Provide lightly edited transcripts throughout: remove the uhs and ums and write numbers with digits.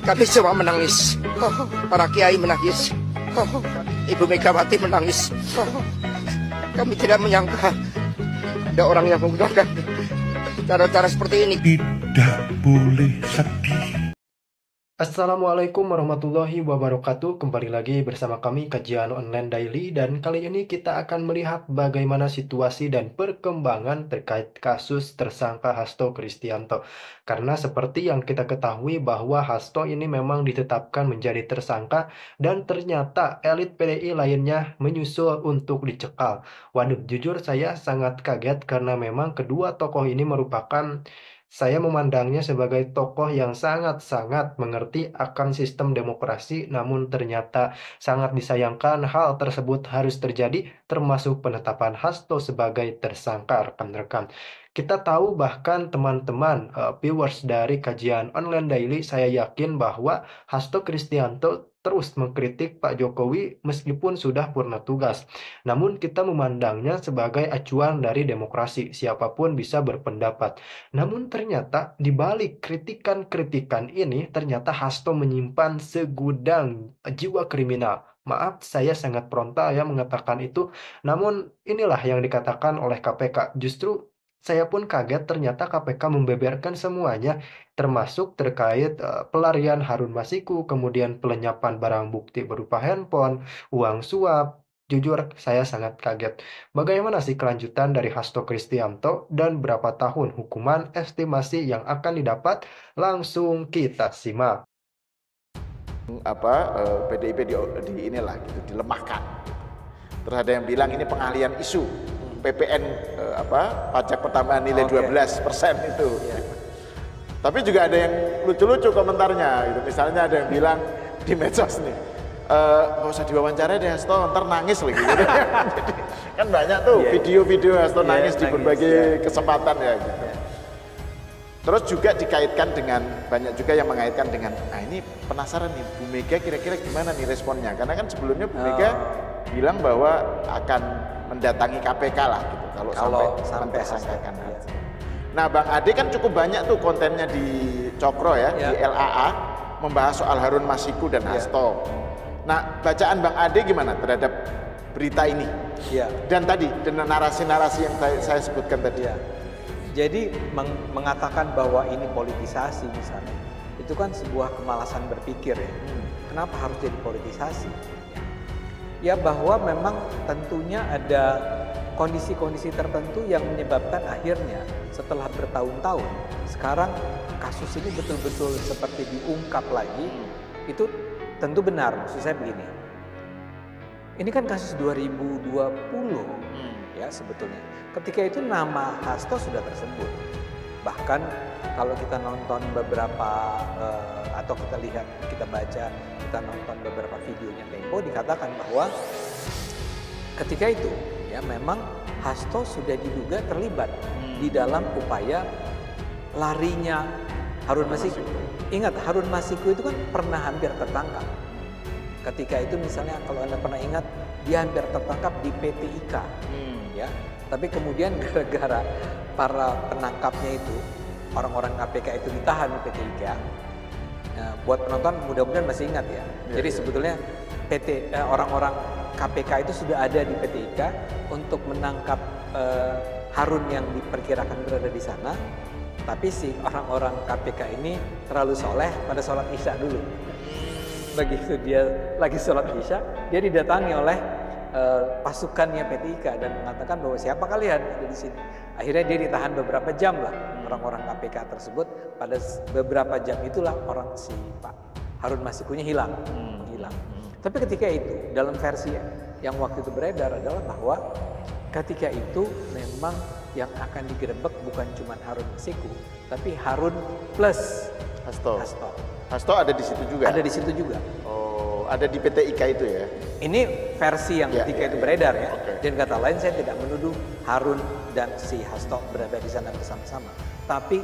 Kami semua menangis. Para kiai menangis. Ibu Megawati menangis. Kami tidak menyangka ada orang yang menggunakan cara-cara seperti ini. Tidak boleh sedih. Assalamualaikum warahmatullahi wabarakatuh. Kembali lagi bersama kami Kajian Online Daily, dan kali ini kita akan melihat bagaimana situasi dan perkembangan terkait kasus tersangka Hasto Kristianto. Karena seperti yang kita ketahui bahwa Hasto ini memang ditetapkan menjadi tersangka dan ternyata elit PDI lainnya menyusul untuk dicekal. Waduh, jujur saya sangat kaget karena memang kedua tokoh ini merupakan, saya memandangnya sebagai tokoh yang sangat-sangat mengerti akan sistem demokrasi, namun ternyata sangat disayangkan hal tersebut harus terjadi, termasuk penetapan Hasto sebagai tersangka, rekan-rekan. Kita tahu bahkan teman-teman viewers dari Kajian Online Daily, saya yakin bahwa Hasto Kristianto terus mengkritik Pak Jokowi meskipun sudah purna tugas. Namun kita memandangnya sebagai acuan dari demokrasi, siapapun bisa berpendapat. Namun ternyata di balik kritikan-kritikan ini, ternyata Hasto menyimpan segudang jiwa kriminal. Maaf, saya sangat frontal ya mengatakan itu. Namun inilah yang dikatakan oleh KPK. Justru saya pun kaget ternyata KPK membeberkan semuanya, termasuk terkait pelarian Harun Masiku, kemudian pelenyapan barang bukti berupa handphone, uang suap. Jujur, saya sangat kaget. Bagaimana sih kelanjutan dari Hasto Kristianto dan berapa tahun hukuman estimasi yang akan didapat? Langsung kita simak. PDIP di inilah gitu, dilemahkan. Terus ada yang bilang ini pengalian isu. PPN pajak pertambahan nilai 12% itu. Tapi juga ada yang lucu-lucu komentarnya gitu. Misalnya ada yang bilang di medsos nih, nggak usah diwawancara deh Hasto, ntar nangis lagi gitu. Jadi, kan banyak tuh video-video Hasto nangis di berbagai kesempatan ya gitu. Terus juga dikaitkan dengan, banyak juga yang mengaitkan dengan, nah ini penasaran nih Bu Mega kira-kira gimana nih responnya, karena kan sebelumnya Bu Mega bilang bahwa akan mendatangi KPK lah gitu kalau sampai tersangkakan. Nah Bang Ade kan cukup banyak tuh kontennya di Cokro ya, di LAA, membahas soal Harun Masiku dan Hasto. Nah bacaan Bang Ade gimana terhadap berita ini? Dan tadi dengan narasi-narasi yang saya sebutkan tadi. Jadi mengatakan bahwa ini politisasi misalnya, itu kan sebuah kemalasan berpikir ya. Kenapa harus jadi politisasi? Ya bahwa memang tentunya ada kondisi-kondisi tertentu yang menyebabkan akhirnya setelah bertahun-tahun sekarang kasus ini betul-betul seperti diungkap lagi. Itu tentu benar, maksud saya begini. Ini kan kasus 2020 ya sebetulnya. Ketika itu nama Hasto sudah tersebut. Bahkan kalau kita nonton beberapa atau kita lihat, kita baca, kita nonton beberapa videonya Tempo, dikatakan bahwa ketika itu ya memang Hasto sudah diduga terlibat di dalam upaya larinya Harun Masiku. Ingat, Harun Masiku itu kan pernah hampir tertangkap. Ketika itu misalnya kalau Anda pernah ingat, dia hampir tertangkap di PT IKA. Ya. Tapi kemudian gara-gara para penangkapnya itu, orang-orang KPK itu ditahan di PT IKA. Nah, buat penonton mudah-mudahan masih ingat ya. Jadi sebetulnya orang-orang KPK itu sudah ada di PT IKA untuk menangkap Harun yang diperkirakan berada di sana. Tapi si orang-orang KPK ini terlalu soleh, pada sholat Isya dulu. Begitu dia lagi sholat Isya, dia didatangi oleh pasukannya PT IKA dan mengatakan bahwa siapa kalian ada di sini. Akhirnya dia ditahan beberapa jam lah orang-orang KPK tersebut. Pada beberapa jam itulah orang si Pak Harun Masikunya hilang. Tapi ketika itu dalam versi yang waktu itu beredar adalah bahwa ketika itu memang yang akan digerebek bukan cuma Harun Masiku, tapi Harun plus Hasto. Hasto ada di situ juga. Ada di situ juga. Ada di PT IKA itu ya? Ini versi yang ketika itu beredar ya. Dan kata lain saya tidak menuduh Harun dan si Hasto berada di sana bersama-sama. Tapi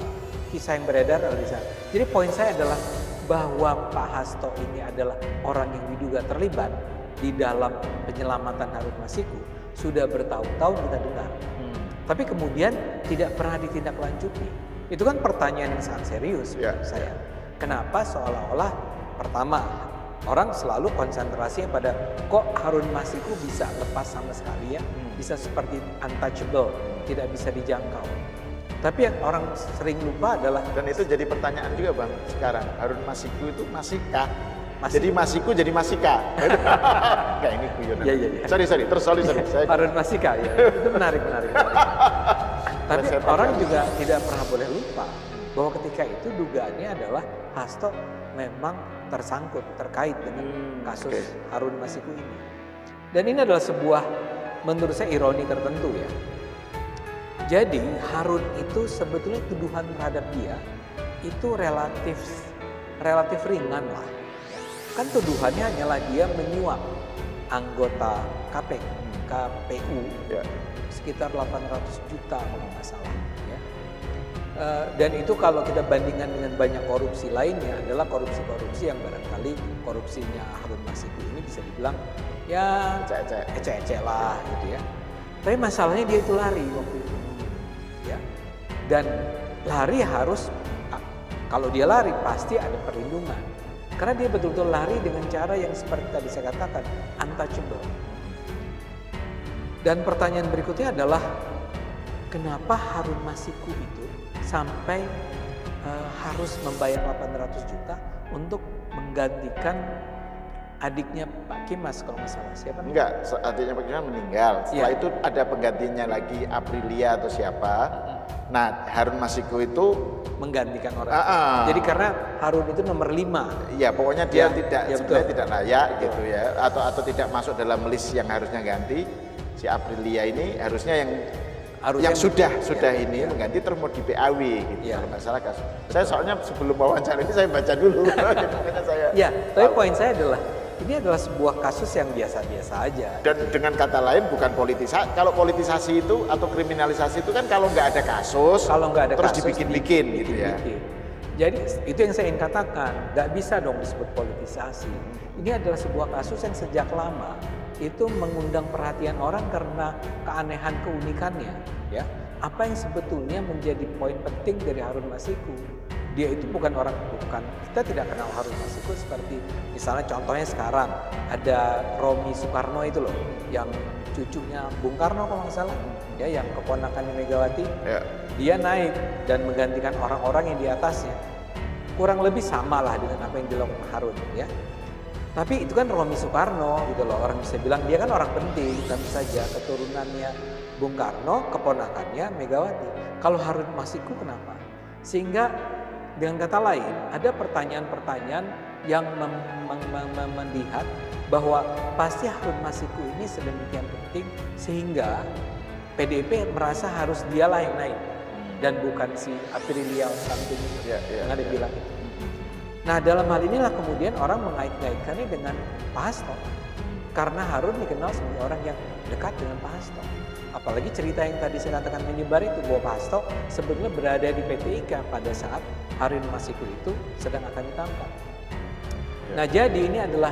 kisah yang beredar adalah di sana. Jadi poin saya adalah bahwa Pak Hasto ini adalah orang yang diduga terlibat di dalam penyelamatan Harun Masiku. Sudah bertahun-tahun kita dengar. Tapi kemudian tidak pernah ditindaklanjuti. Itu kan pertanyaan yang sangat serius menurut saya. Kenapa seolah-olah pertama orang selalu konsentrasinya pada kok Harun Masiku bisa lepas sama sekali ya, bisa seperti untouchable, tidak bisa dijangkau. Tapi yang orang sering lupa adalah, dan itu jadi pertanyaan juga Bang sekarang, Harun Masiku itu masihkah? Masih. Jadi Masiku jadi Masika. Enggak, ini guyonan. Iya. Sorry. Harun Masika ya, itu menarik. Tapi orang juga tidak pernah boleh lupa bahwa ketika itu dugaannya adalah Hasto memang tersangkut, terkait dengan kasus Harun Masiku ini. Dan ini adalah sebuah, menurut saya, ironi tertentu ya. Jadi Harun itu sebetulnya tuduhan terhadap dia itu relatif ringan lah. Kan tuduhannya hanyalah dia menyuap anggota KPU sekitar 800 juta kalau nggak salah. Ya. Dan itu kalau kita bandingkan dengan banyak korupsi lainnya adalah korupsi-korupsi yang barangkali korupsinya Harun Masiku ini bisa dibilang ya ecek-ecek lah gitu ya. Tapi masalahnya dia itu lari waktu itu. Ya. Dan lari harus, kalau dia lari pasti ada perlindungan. Karena dia betul-betul lari dengan cara yang seperti tadi saya katakan, untouchable. Dan pertanyaan berikutnya adalah, kenapa Harun Masiku itu sampai harus membayar 800 juta untuk menggantikan adiknya Pak Kimas kalau nggak salah, siapa? Enggak, adiknya Pak Kimas meninggal. Setelah itu ada penggantinya lagi, Aprilia atau siapa. Nah, Harun Masiku itu menggantikan orang. Jadi karena Harun itu nomor 5. Iya, pokoknya dia sebenarnya tidak layak gitu ya, atau tidak masuk dalam list yang harusnya ganti. Si Aprilia ini harusnya yang sudah ini mengganti, terus mau di PAW gitu. Kalau nggak salah kasus. Saya soalnya sebelum wawancara ini saya baca dulu. Tapi poin saya adalah ini adalah sebuah kasus yang biasa-biasa aja. Dan dengan kata lain bukan politisasi. Kalau politisasi itu atau kriminalisasi itu kan kalau nggak ada kasus, terus dibikin-bikin gitu ya. Jadi itu yang saya ingin katakan, nggak bisa dong disebut politisasi. Ini adalah sebuah kasus yang sejak lama itu mengundang perhatian orang karena keanehan keunikannya. Ya, apa yang sebetulnya menjadi poin penting dari Harun Masiku? Dia itu kita tidak kenal Harun Masiku seperti misalnya contohnya sekarang ada Romi Soekarno itu loh, yang cucunya Bung Karno kalau nggak salah, ya, yang keponakannya Megawati, dia naik dan menggantikan orang-orang yang di atasnya. Kurang lebih sama lah dengan apa yang dilakukan Harun, ya. Tapi itu kan Romi Soekarno gitu loh, orang bisa bilang dia kan orang penting, tentu saja keturunannya Bung Karno, keponakannya Megawati. Kalau Harun Masiku kenapa? Sehingga dengan kata lain, ada pertanyaan-pertanyaan yang melihat bahwa pasti Harun Masiku ini sedemikian penting sehingga PDIP merasa harus dialah yang naik dan bukan si Aprilia something yang ada bilang itu. Nah, dalam hal inilah kemudian orang mengait-ngaitkannya dengan Pak Hasto. Karena Harun dikenal sebagai orang yang dekat dengan Pak Hasto. Apalagi cerita yang tadi saya katakan menyebar itu bahwa Pak Hasto sebetulnya berada di PT IKA pada saat Harun Masiku itu sedang akan ditangkap. Nah, jadi ini adalah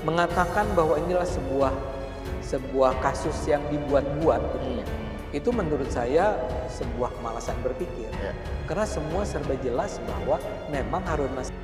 mengatakan bahwa inilah sebuah kasus yang dibuat-buat gitu ya. Itu menurut saya sebuah kemalasan berpikir. Karena semua serba jelas bahwa memang Harun Masiku